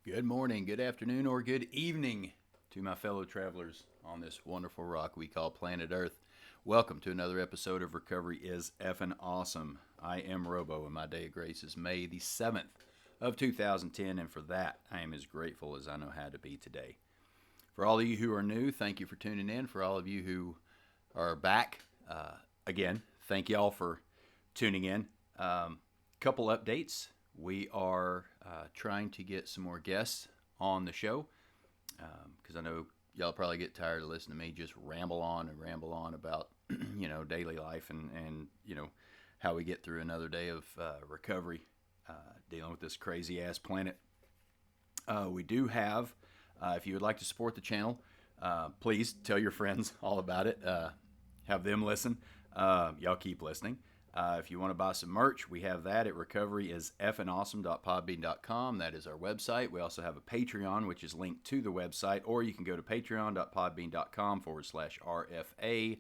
Good morning, good afternoon, or good evening to my fellow travelers on this wonderful rock we call planet Earth. Welcome to another episode of Recovery is Effin' Awesome. I am Robo, and my day of grace is May the 7th of 2010, and for that, I am as grateful as I know how to be today. For all of you who are new, thank you for tuning in. For all of you who are back, again, thank y'all for tuning in. Couple updates. We are trying to get some more guests on the show because I know y'all probably get tired of listening to me just ramble on and ramble on about daily life and how we get through another day of recovery, dealing with this crazy ass planet. We do have, if you would like to support the channel, please tell your friends all about it. Have them listen. Y'all keep listening. If you want to buy some merch, we have that at recoveryiseffnawesome.podbean.com. That is our website. We also have a Patreon, which is linked to the website, or you can go to patreon.podbean.com/RFA,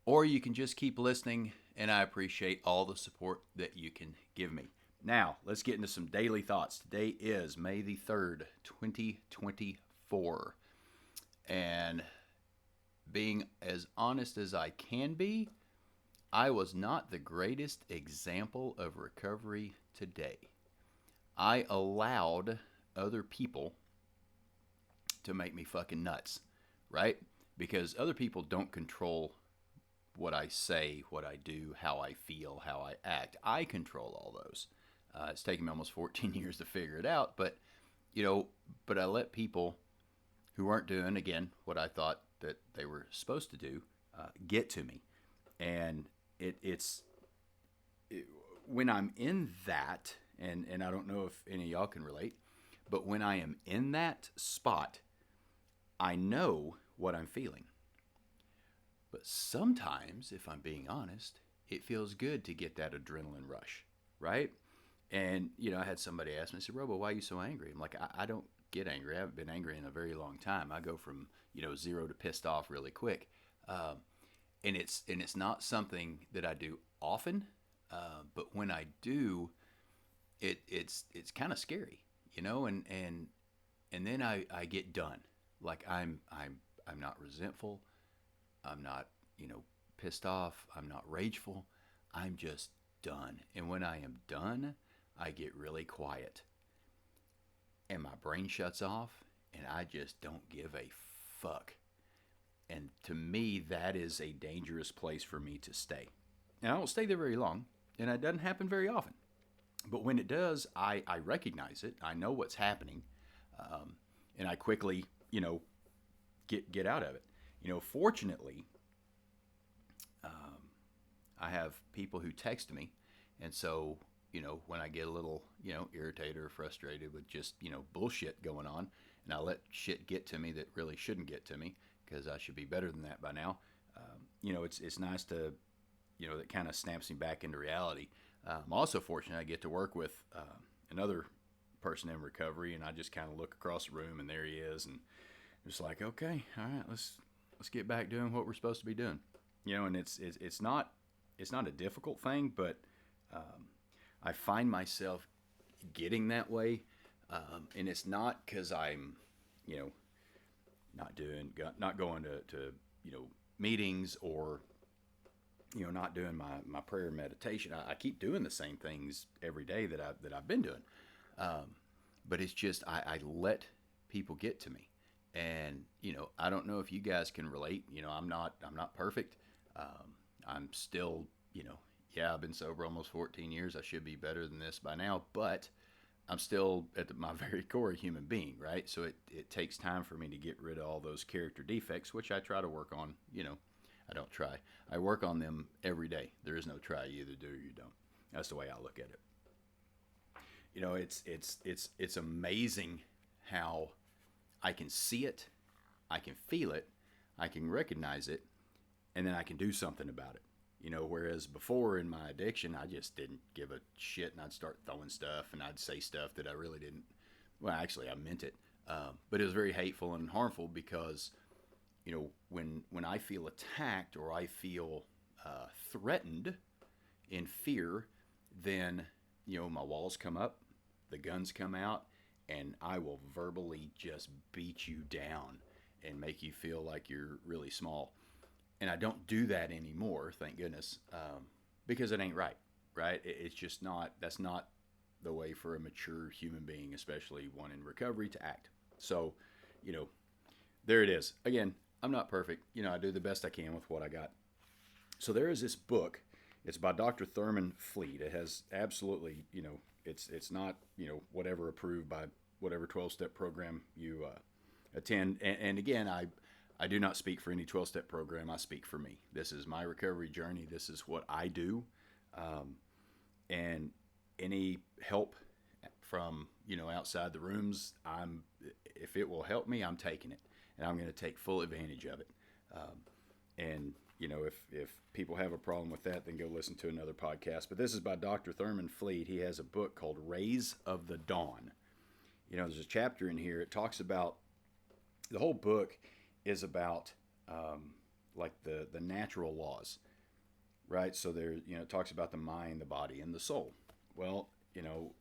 or you can just keep listening, and I appreciate all the support that you can give me. Now, let's get into some daily thoughts. Today is May the 3rd, 2024, and being as honest as I can be, I was not the greatest example of recovery today. I allowed other people to make me fucking nuts, right? Because other people don't control what I say, what I do, how I feel, how I act. I control all those. It's taken me almost 14 years to figure it out, but I let people who aren't doing, again, what I thought that they were supposed to do, get to me. And it's when I'm in that, and I don't know if any of y'all can relate, but when I am in that spot, I know what I'm feeling. But sometimes, if I'm being honest, it feels good to get that adrenaline rush, right? And, I had somebody ask me, I said, Robo, why are you so angry? I'm like, I don't get angry. I haven't been angry in a very long time. I go from, zero to pissed off really quick. And it's not something that I do often, but when I do, it's kind of scary, and then I get done. Like I'm not resentful, I'm not pissed off, I'm not rageful, I'm just done. And when I am done, I get really quiet, and my brain shuts off, and I just don't give a fuck. And to me, that is a dangerous place for me to stay. And I don't stay there very long, and it doesn't happen very often. But when it does, I recognize it. I know what's happening, and I quickly, get out of it. Fortunately, I have people who text me, and so when I get a little irritated or frustrated with just bullshit going on, and I let shit get to me that really shouldn't get to me, because I should be better than that by now. It's nice to, that kind of snaps me back into reality. I'm also fortunate I get to work with another person in recovery, and I just kind of look across the room, and there he is, and just like, okay, all right, let's get back doing what we're supposed to be doing. And it's not a difficult thing, but I find myself getting that way, and it's not because I'm, not going to meetings, or not doing my prayer and meditation. I keep doing the same things every day that I've been doing, but it's just I let people get to me, and I don't know if you guys can relate. I'm not perfect. I'm still yeah, I've been sober almost 14 years. I should be better than this by now, but I'm still at my very core a human being, right? So it takes time for me to get rid of all those character defects, which I try to work on. I don't try. I work on them every day. There is no try. You either do or you don't. That's the way I look at it. It's amazing how I can see it, I can feel it, I can recognize it, and then I can do something about it. Whereas before in my addiction, I just didn't give a shit, and I'd start throwing stuff, and I'd say stuff that I really didn't. Well, actually, I meant it, but it was very hateful and harmful because, when I feel attacked, or I feel threatened, in fear, then my walls come up, the guns come out, and I will verbally just beat you down and make you feel like you're really small. And I don't do that anymore, thank goodness, because it ain't right, right? It's just not, that's not the way for a mature human being, especially one in recovery, to act. So, you know, there it is. Again, I'm not perfect. I do the best I can with what I got. So there is this book. It's by Dr. Thurman Fleet. It has absolutely, it's not, whatever approved by whatever 12-step program you attend. And again, I do not speak for any 12-step program. I speak for me. This is my recovery journey. This is what I do. And any help from, outside the rooms, if it will help me, I'm taking it. And I'm going to take full advantage of it. And if people have a problem with that, then go listen to another podcast. But this is by Dr. Thurman Fleet. He has a book called Rays of the Dawn. There's a chapter in here. It talks about, the whole book is about like the natural laws, right? So there, it talks about the mind, the body, and the soul. Well,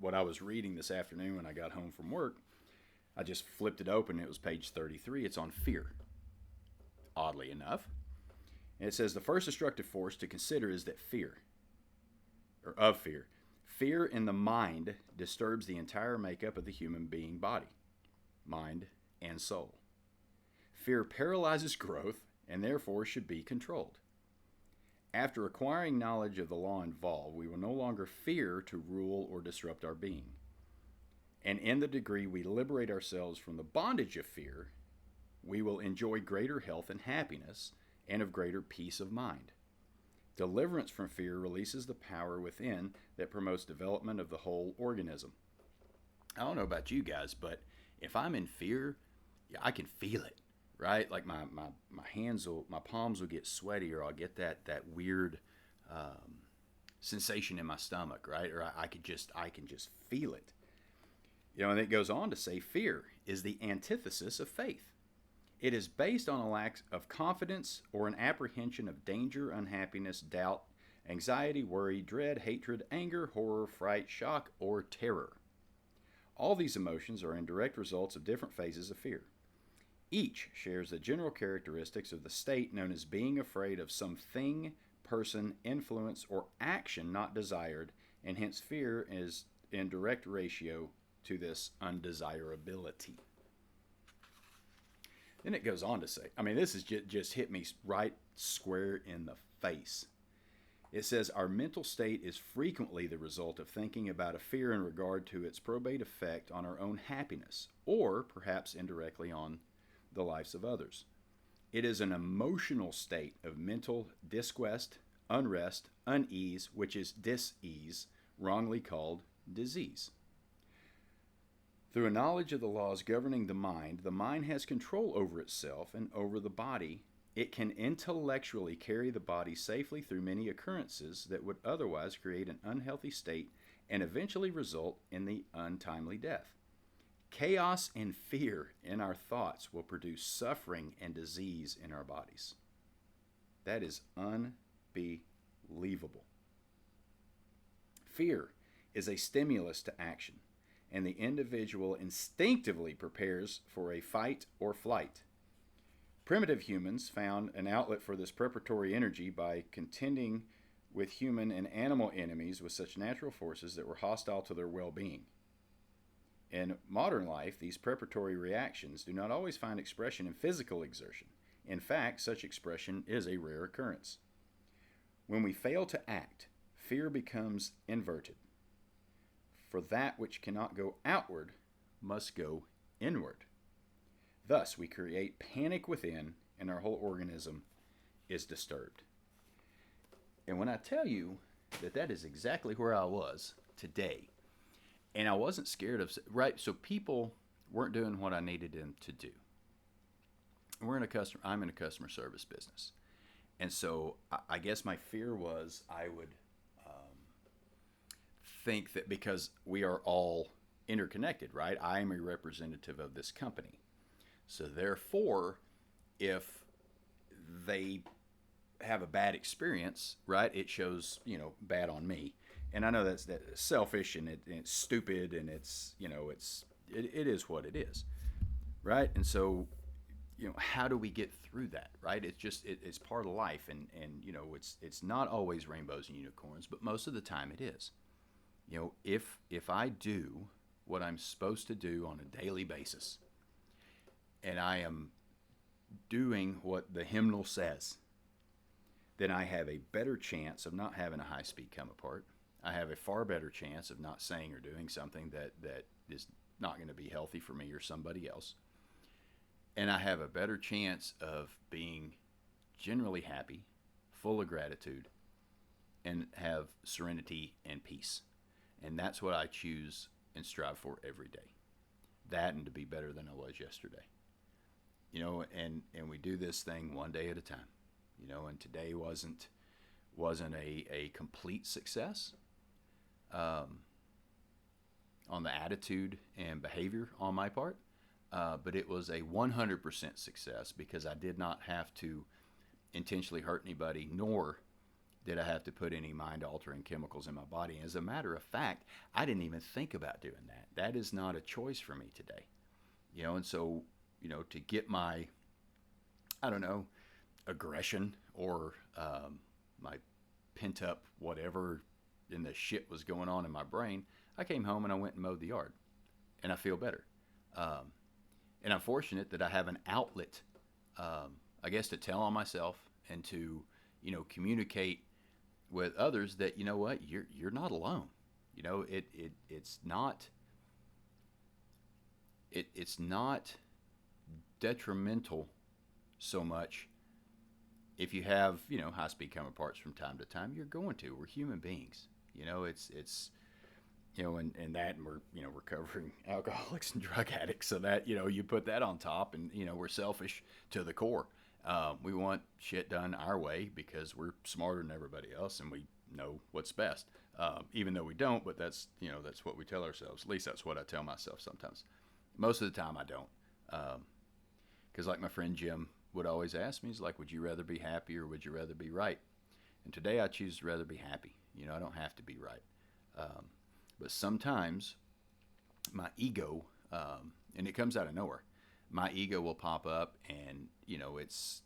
what I was reading this afternoon when I got home from work, I just flipped it open. It was page 33. It's on fear, oddly enough. And it says the first destructive force to consider is that fear. Fear in the mind disturbs the entire makeup of the human being body, mind, and soul. Fear paralyzes growth and therefore should be controlled. After acquiring knowledge of the law involved, we will no longer fear to rule or disrupt our being. And in the degree we liberate ourselves from the bondage of fear, we will enjoy greater health and happiness and of greater peace of mind. Deliverance from fear releases the power within that promotes development of the whole organism. I don't know about you guys, but if I'm in fear, I can feel it, right? Like my hands my palms will get sweaty, or I'll get that weird sensation in my stomach, right? Or I can just feel it. And it goes on to say fear is the antithesis of faith. It is based on a lack of confidence or an apprehension of danger, unhappiness, doubt, anxiety, worry, dread, hatred, anger, horror, fright, shock, or terror. All these emotions are indirect results of different phases of fear. Each shares the general characteristics of the state known as being afraid of some thing, person, influence, or action not desired, and hence fear is in direct ratio to this undesirability. Then it goes on to say, this is just hit me right square in the face. It says, our mental state is frequently the result of thinking about a fear in regard to its probate effect on our own happiness, or perhaps indirectly on the lives of others. It is an emotional state of mental disquest, unrest, unease, which is dis-ease, wrongly called disease. Through a knowledge of the laws governing the mind has control over itself and over the body. It can intellectually carry the body safely through many occurrences that would otherwise create an unhealthy state and eventually result in the untimely death. Chaos and fear in our thoughts will produce suffering and disease in our bodies. That is unbelievable. Fear is a stimulus to action, and the individual instinctively prepares for a fight or flight. Primitive humans found an outlet for this preparatory energy by contending with human and animal enemies with such natural forces that were hostile to their well-being. In modern life, these preparatory reactions do not always find expression in physical exertion. In fact, such expression is a rare occurrence. When we fail to act, fear becomes inverted. For that which cannot go outward must go inward. Thus, we create panic within, and our whole organism is disturbed. And when I tell you that is exactly where I was today, and I wasn't scared of, right? So people weren't doing what I needed them to do. I'm in a customer service business. And so I guess my fear was I would think that because we are all interconnected, right? I am a representative of this company. So therefore, if they have a bad experience, right, it shows, bad on me. And I know that's selfish and it's stupid and it's it is what it is, right? And so, how do we get through that, right? It's part of life, and it's not always rainbows and unicorns, but most of the time it is. If I do what I'm supposed to do on a daily basis, and I am doing what the hymnal says, then I have a better chance of not having a high speed come apart. I have a far better chance of not saying or doing something that is not going to be healthy for me or somebody else. And I have a better chance of being generally happy, full of gratitude, and have serenity and peace. And that's what I choose and strive for every day. That and to be better than I was yesterday. And we do this thing one day at a time. And today wasn't a complete success on the attitude and behavior on my part, but it was a 100% success because I did not have to intentionally hurt anybody, nor did I have to put any mind-altering chemicals in my body. As a matter of fact, I didn't even think about doing that. That is not a choice for me today. And so, to get my, I don't know, aggression or my pent-up whatever in the shit was going on in my brain, I came home and I went and mowed the yard, and I feel better. And I'm fortunate that I have an outlet, I guess, to tell on myself and to, communicate with others that what you're not alone. It's not it's not detrimental so much if you have high speed come aparts from time to time. You're going to. We're human beings. It's and that, and we're recovering alcoholics and drug addicts. So that you put that on top, and we're selfish to the core. We want shit done our way because we're smarter than everybody else, and we know what's best. Even though we don't, but that's what we tell ourselves. At least that's what I tell myself sometimes. Most of the time, I don't. Because like my friend Jim would always ask me, he's like, "Would you rather be happy or would you rather be right?" And today I choose to rather be happy. I don't have to be right. But sometimes my ego, and it comes out of nowhere, my ego will pop up, and it's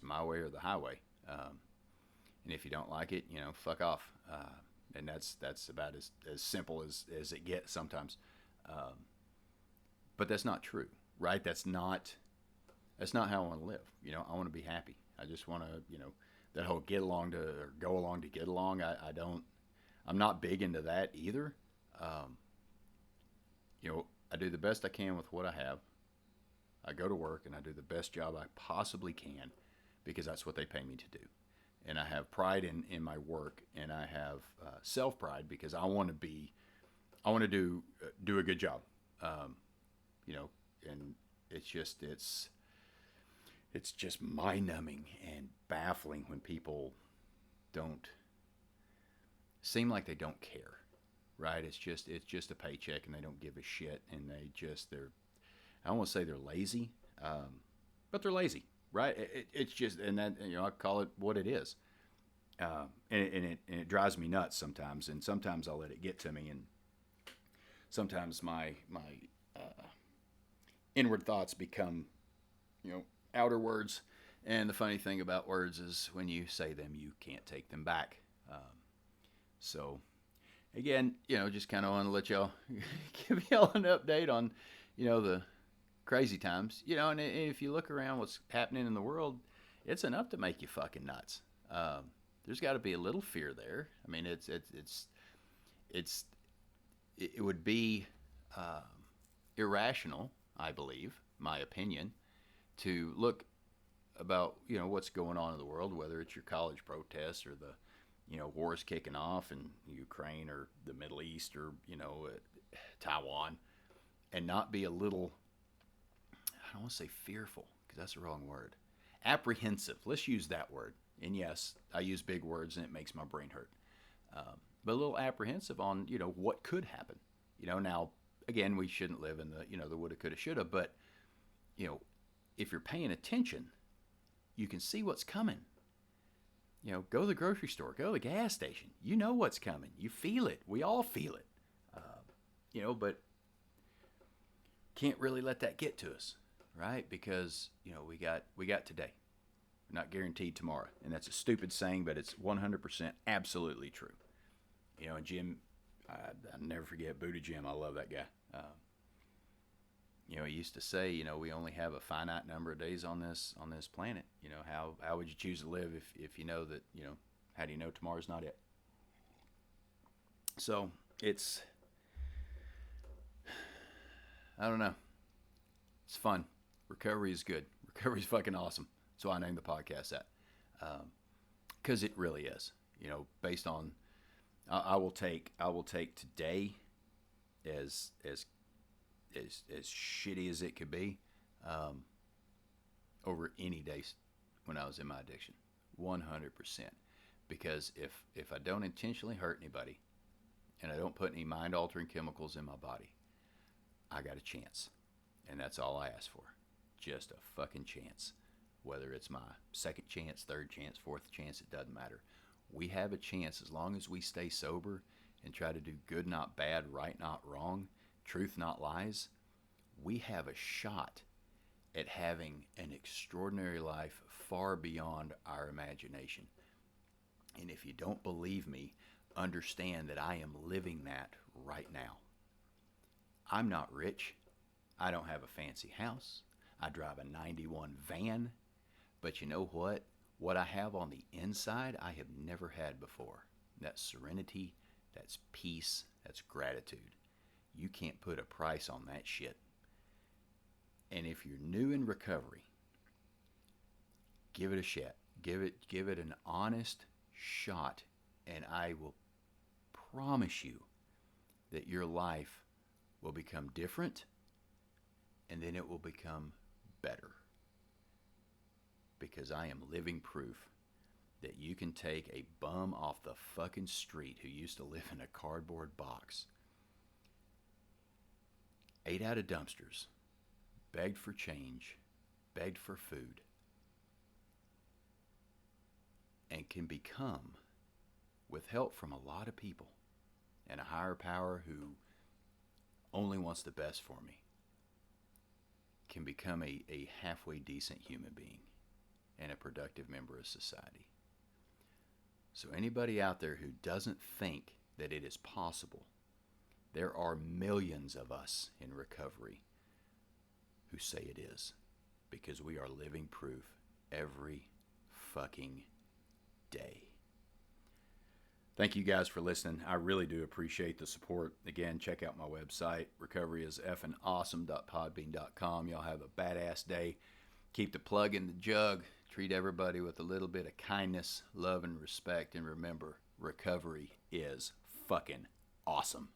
my way or the highway. And if you don't like it, fuck off. And that's about as simple as it gets sometimes. But that's not true, right? That's not how I want to live. I want to be happy. I just want to, that whole get along to, or go along to get along. I'm not big into that either. I do the best I can with what I have. I go to work and I do the best job I possibly can because that's what they pay me to do. And I have pride in my work, and I have self-pride because I want to do a good job. And it's just mind-numbing and baffling when people don't seem like they don't care, right? It's just a paycheck, and they don't give a shit, and they're I don't want to say they're lazy, but they're lazy, right? It's just, and that I call it what it is, and it drives me nuts sometimes, and sometimes I'll let it get to me, and sometimes my inward thoughts become outer words. And the funny thing about words is when you say them, you can't take them back. So again, just kind of want to let y'all give y'all an update on the crazy times, and if you look around what's happening in the world, it's enough to make you fucking nuts. There's got to be a little fear there. I mean, it would be irrational, I believe, my opinion, to look about what's going on in the world, whether it's your college protests or the wars kicking off in Ukraine or the Middle East or Taiwan, and not be a little, I don't want to say fearful because that's the wrong word, apprehensive. Let's use that word. And yes, I use big words and it makes my brain hurt. But a little apprehensive on what could happen. Now again, we shouldn't live in the woulda, coulda, shoulda, but if you're paying attention, you can see what's coming. Go to the grocery store, go to the gas station. You know what's coming. You feel it. We all feel it. But can't really let that get to us, right? Because we got today. We're not guaranteed tomorrow, and that's a stupid saying, but it's 100% absolutely true. And Jim, I'll never forget Buddha Jim. I love that guy. He used to say, we only have a finite number of days on this planet. How would you choose to live if you know that, how do you know tomorrow's not it? So it's, I don't know. It's fun. Recovery is good. Recovery is fucking awesome. So I named the podcast that, because it really is. Based on, I will take today as shitty as it could be, over any day when I was in my addiction, 100%. Because if I don't intentionally hurt anybody, and I don't put any mind-altering chemicals in my body, I got a chance. And that's all I ask for. Just a fucking chance. Whether it's my second chance, third chance, fourth chance, it doesn't matter. We have a chance as long as we stay sober and try to do good, not bad, right, not wrong, truth, not lies. We have a shot at having an extraordinary life far beyond our imagination. And if you don't believe me, understand that I am living that right now. I'm not rich. I don't have a fancy house. I drive a 91 van. But you know what? What I have on the inside, I have never had before. That's serenity, that's peace, that's gratitude. You can't put a price on that shit. And if you're new in recovery, give it a shot. Give it an honest shot, and I will promise you that your life will become different, and then it will become better. Because I am living proof that you can take a bum off the fucking street who used to live in a cardboard box, ate out of dumpsters, begged for change, begged for food, and can become, with help from a lot of people and a higher power who only wants the best for me, can become a halfway decent human being and a productive member of society. So anybody out there who doesn't think that it is possible, there are millions of us in recovery who say it is, because we are living proof every fucking day. Thank you guys for listening. I really do appreciate the support. Again, check out my website, recoveryiseffingawesome.podbean.com. Y'all have a badass day. Keep the plug in the jug. Treat everybody with a little bit of kindness, love, and respect. And remember, recovery is fucking awesome.